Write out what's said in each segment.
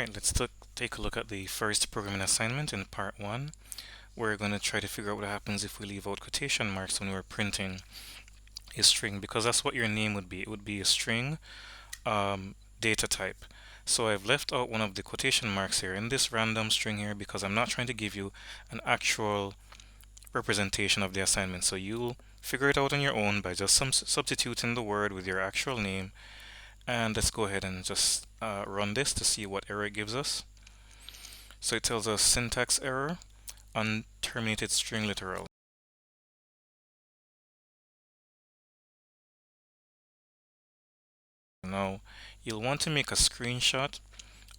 Alright, let's take a look at the first programming assignment in part 1. We're going to try to figure out what happens if we leave out quotation marks when we're printing a string, because that's what your name would be. It would be a string data type. So I've left out one of the quotation marks here in this random string here because I'm not trying to give you an actual representation of the assignment. So you'll figure it out on your own by just substituting the word with your actual name. And let's go ahead and just run this to see what error it gives us. So it tells us syntax error, unterminated string literal. Now, you'll want to make a screenshot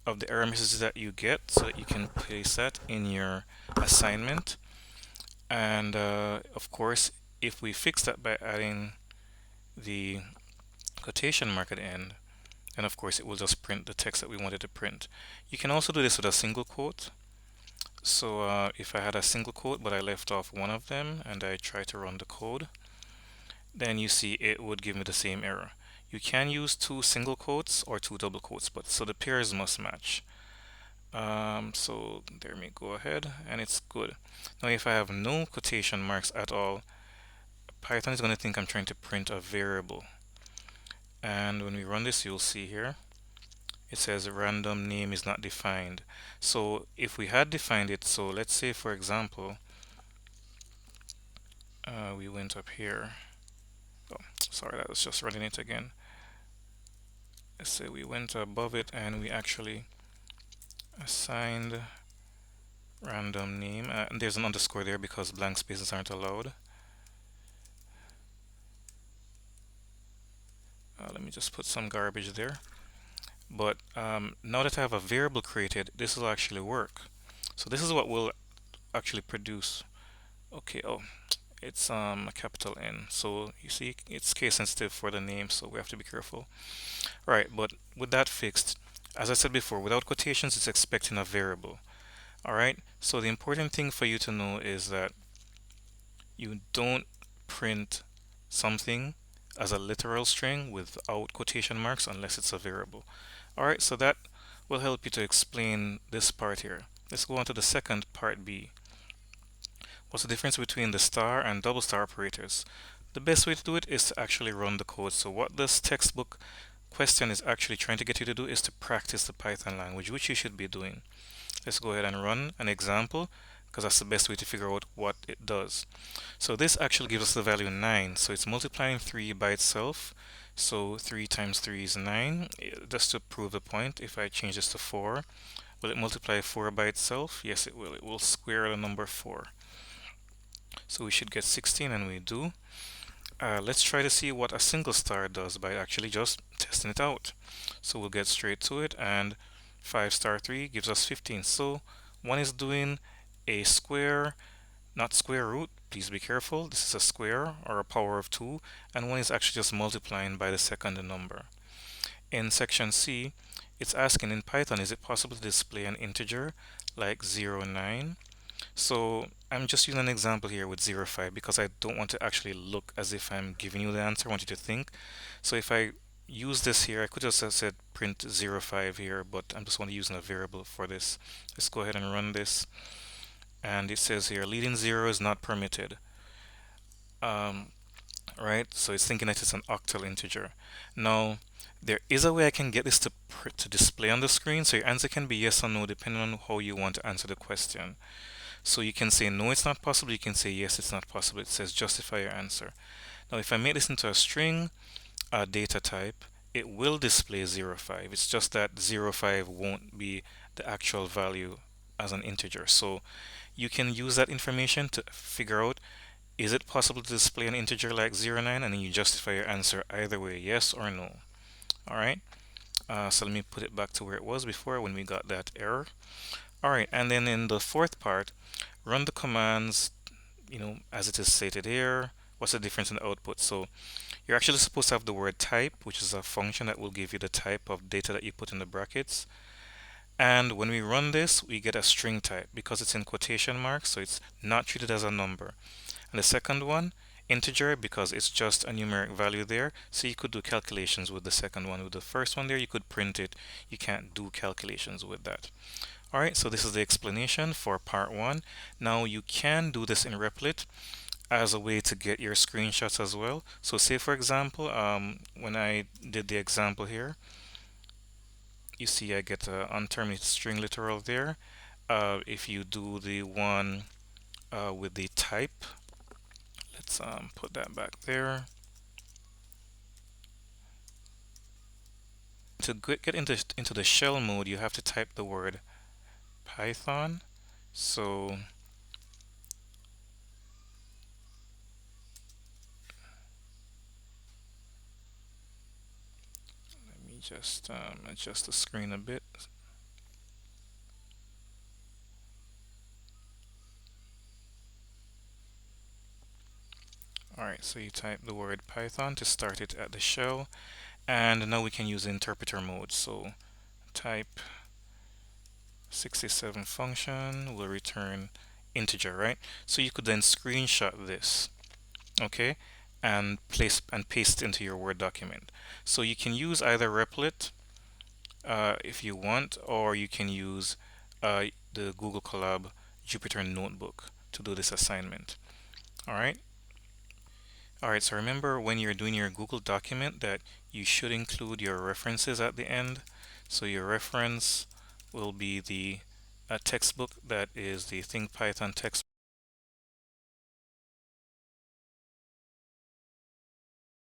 of the error messages that you get so that you can place that in your assignment. And of course, if we fix that by adding the quotation mark at the end, and of course it will just print the text that we wanted to print. You can also do this with a single quote. So if I had a single quote but I left off one of them and I try to run the code, then you see it would give me the same error. You can use two single quotes or two double quotes, but so the pairs must match. So there we go ahead, and it's good. Now if I have no quotation marks at all, Python is going to think I'm trying to print a variable. And when we run this, you'll see here it says random name is not defined. So if we had defined it, so let's say for example we went up here. Oh, sorry, that was just running it again. Let's say we went above it and we actually assigned random name, and there's an underscore there because blank spaces aren't allowed. Let me just put some garbage there. But now that I have a variable created, this will actually work. So this is what will actually produce. Okay, oh, it's a capital N. So you see, it's case sensitive for the name, so we have to be careful. All right, but with that fixed, as I said before, without quotations, it's expecting a variable. All right, so the important thing for you to know is that you don't print something as a literal string without quotation marks unless it's a variable. Alright, so that will help you to explain this part here. Let's go on to the second part B. What's the difference between the star and double star operators? The best way to do it is to actually run the code. So what this textbook question is actually trying to get you to do is to practice the Python language, which you should be doing. Let's go ahead and run an example because that's the best way to figure out what it does. So this actually gives us the value 9. So it's multiplying 3 by itself. So 3 times 3 is 9. Just to prove the point, if I change this to 4, will it multiply 4 by itself? Yes, it will. It will square the number 4. So we should get 16, and we do. Let's try to see what a single star does by actually just testing it out. So we'll get straight to it, and 5 star 3 gives us 15. So one is doing a square, not square root, please be careful, this is a square or a power of 2, and one is actually just multiplying by the second number. In section C, it's asking in Python, is it possible to display an integer like 09? So I'm just using an example here with 05 because I don't want to actually look as if I'm giving you the answer. I want you to think. So if I use this here, I could just have said print 05 here, but I'm just want to use a variable for this. Let's go ahead and run this. And it says here leading 0 is not permitted. Right, so it's thinking that it's an octal integer. Now there is a way I can get this to display on the screen, so your answer can be yes or no depending on how you want to answer the question. So you can say no, it's not possible. You can say yes, it's not possible. It says justify your answer. Now if I make this into a string data type, it will display 05. It's just that 05 won't be the actual value as an integer. So you can use that information to figure out, is it possible to display an integer like 09, and then you justify your answer either way, yes or no. Alright, so let me put it back to where it was before when we got that error. Alright, and then in the fourth part, run the commands, as it is stated here. What's the difference in the output? So you're actually supposed to have the word type, which is a function that will give you the type of data that you put in the brackets. And when we run this, we get a string type because it's in quotation marks, so it's not treated as a number. And the second one, integer because it's just a numeric value there. So you could do calculations with the second one. With the first one there, you could print it. You can't do calculations with that. All right, so this is the explanation for part one. Now you can do this in Replit as a way to get your screenshots as well. So say for example, when I did the example here, you see I get a unterminated string literal there. If you do the one with the type, let's put that back there. To get into the shell mode, you have to type the word Python. So let me just adjust the screen a bit. Alright, so you type the word Python to start it at the shell, and now we can use interpreter mode. So type 67 function will return integer, right? So you could then screenshot this, okay, and place and paste into your Word document. So you can use either Replit if you want, or you can use the Google Colab Jupyter Notebook to do this assignment. All right. All right. So remember when you're doing your Google document that you should include your references at the end. So your reference will be the textbook that is the Think Python text.